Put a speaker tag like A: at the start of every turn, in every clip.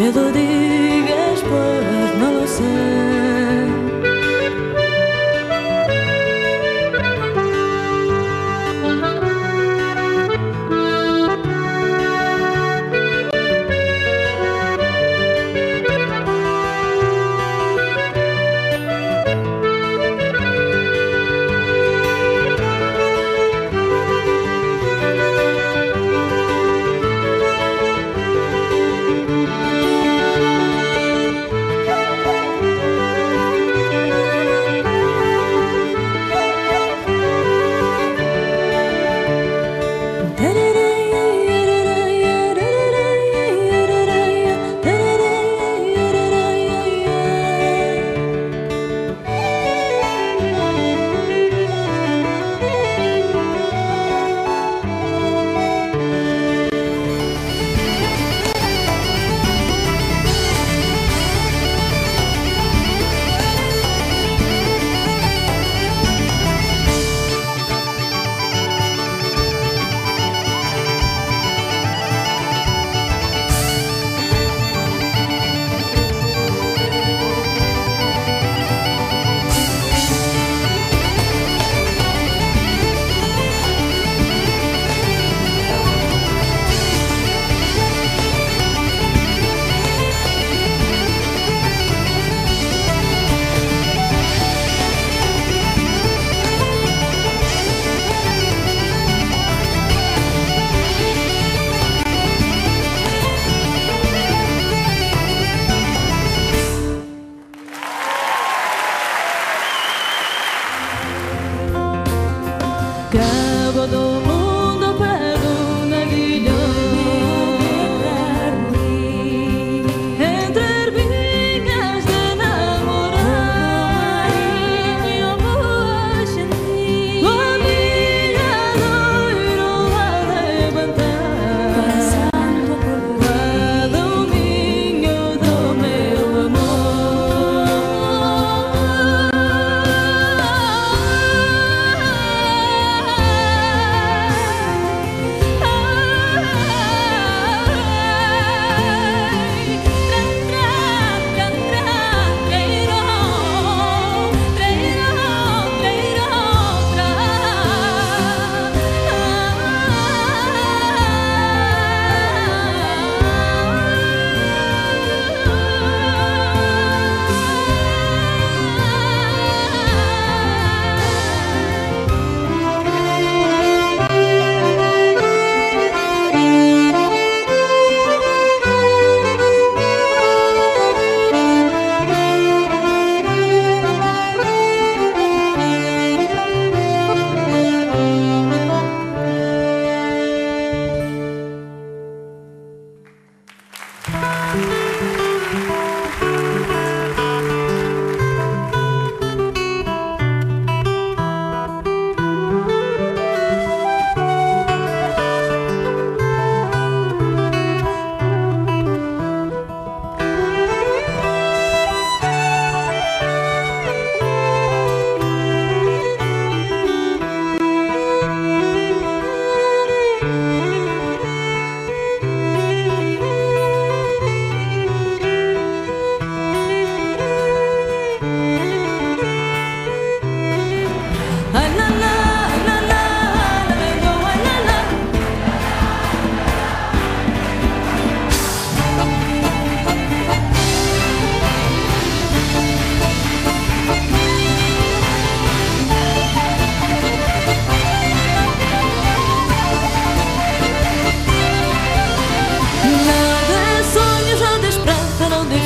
A: me lo digas, pues no lo sé. Cabo do mundo pego na guilhão entre ervilhas de namorar eu vou sentir a minha dor a levantar passando por cada ninho do meu amor.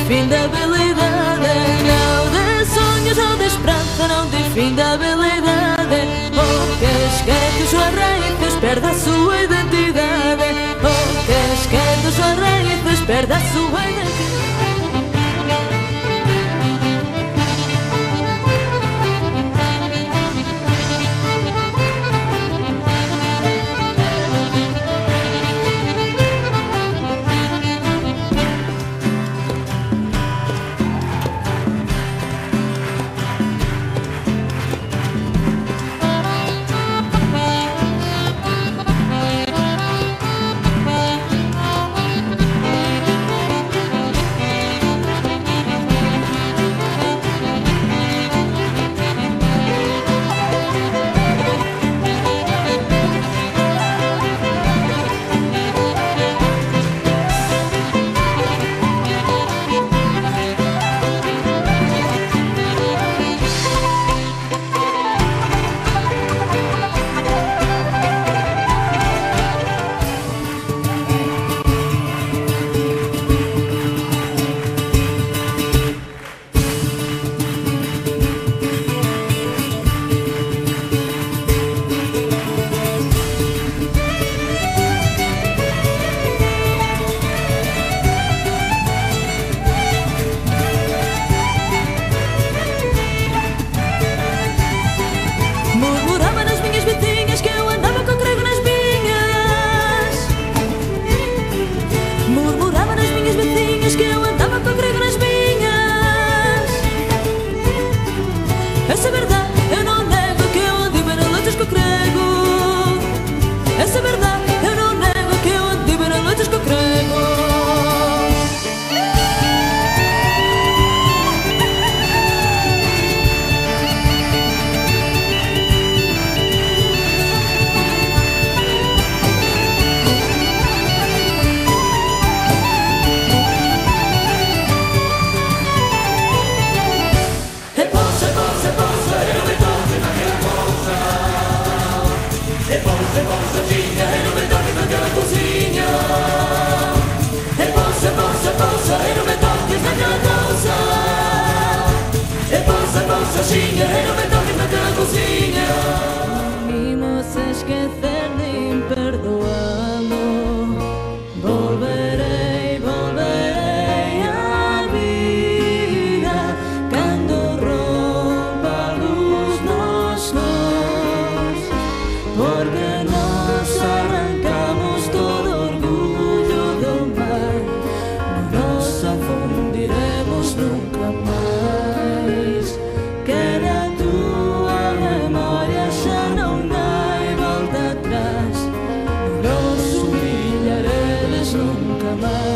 A: Fim da habilidade, não de sonhos ou de esperança, não de fim da habilidade. O casquete dos suas raízes perde a sua identidade. O casquete dos suas raízes perde a sua identidade. eu andaba co grego nas viñas. Esa verdade, eu non nego que eu andive nas loitas co grego. Esa verdade, eu non nego que eu andive nas loitas co grego. Sozinha, e non me toques naquela cousiña. Imos a esquecer nin perdoalo. Volverei, volverei á vida cando rompa a luz nos dous, porque nos arrancamos todo orgullo do mar, non nos afundiremos nunca máis. Que na tua memoria xa non hai volta atrás, non nos humilharedes nunca máis.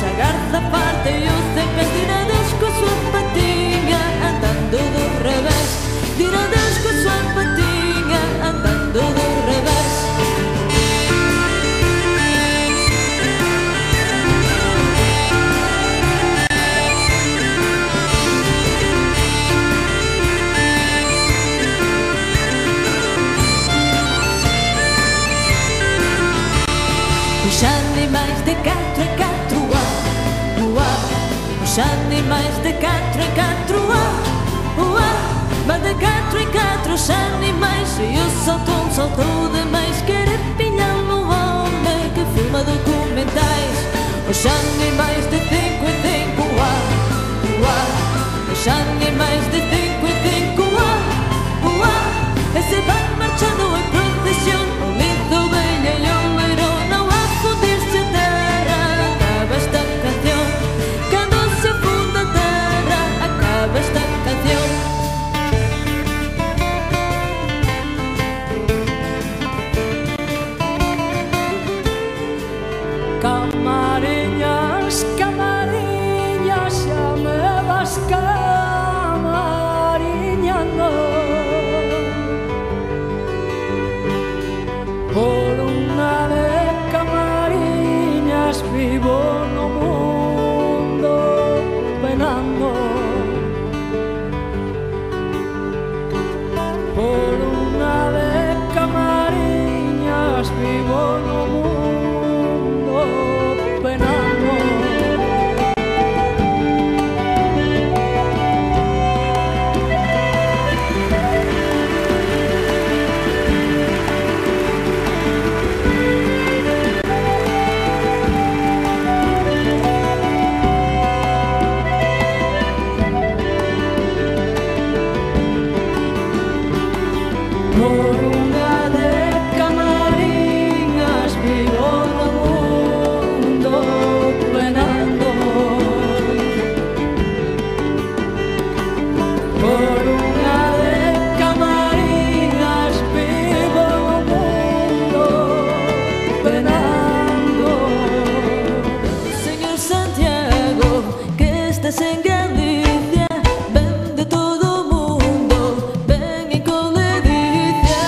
A: A garza parte e os cepes tirados coa súa patiña andando do revés, tirados coa súa patiña andando do revés. Os animais de 4 e 4 os animais de 4 e 4 mas de 4 e 4 os animais e o saltou demais, querer pilhar no home que filma documentais. Os animais de 5 e 5 os animais de 5 e 5 e se van marchando em procesión, o lindo ovelha e o leirón ao afundir-se a terra acaba esta canción. Cando se afunda a terra acaba esta canción. Camariñas, camariñas, xa me vas camariñando. Por unha de camariñas vivo no mundo penando. Por unha de camariñas vivo no mundo penando. Por unha de camariñas vivo no mundo penando. Por unha de camariñas vivo no mundo penando. Señor Santiago, que estás en Galicia, ven de todo o mundo, ven e con ledicia.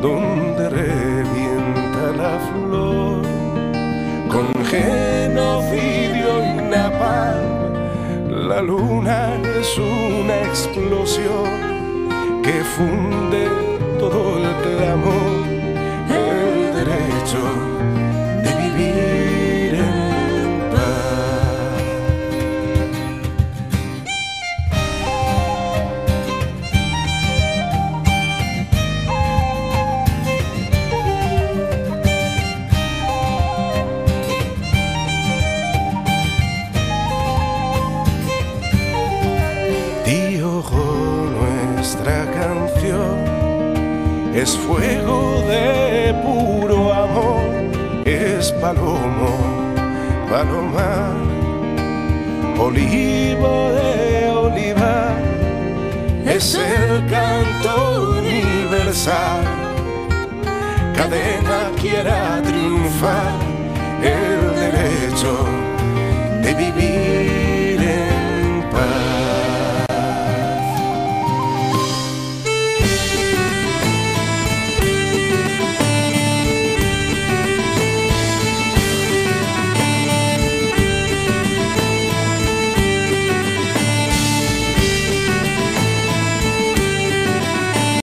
B: donde revienta la flor, con genocidio y napalm. La luna es una explosión que funde todo el clamor, el derecho de vivir en paz. Nuestra canción es fuego de puro amor, es palomo, palomar, olivo de olivar, es el canto universal. Cadena quiera triunfar, el derecho de vivir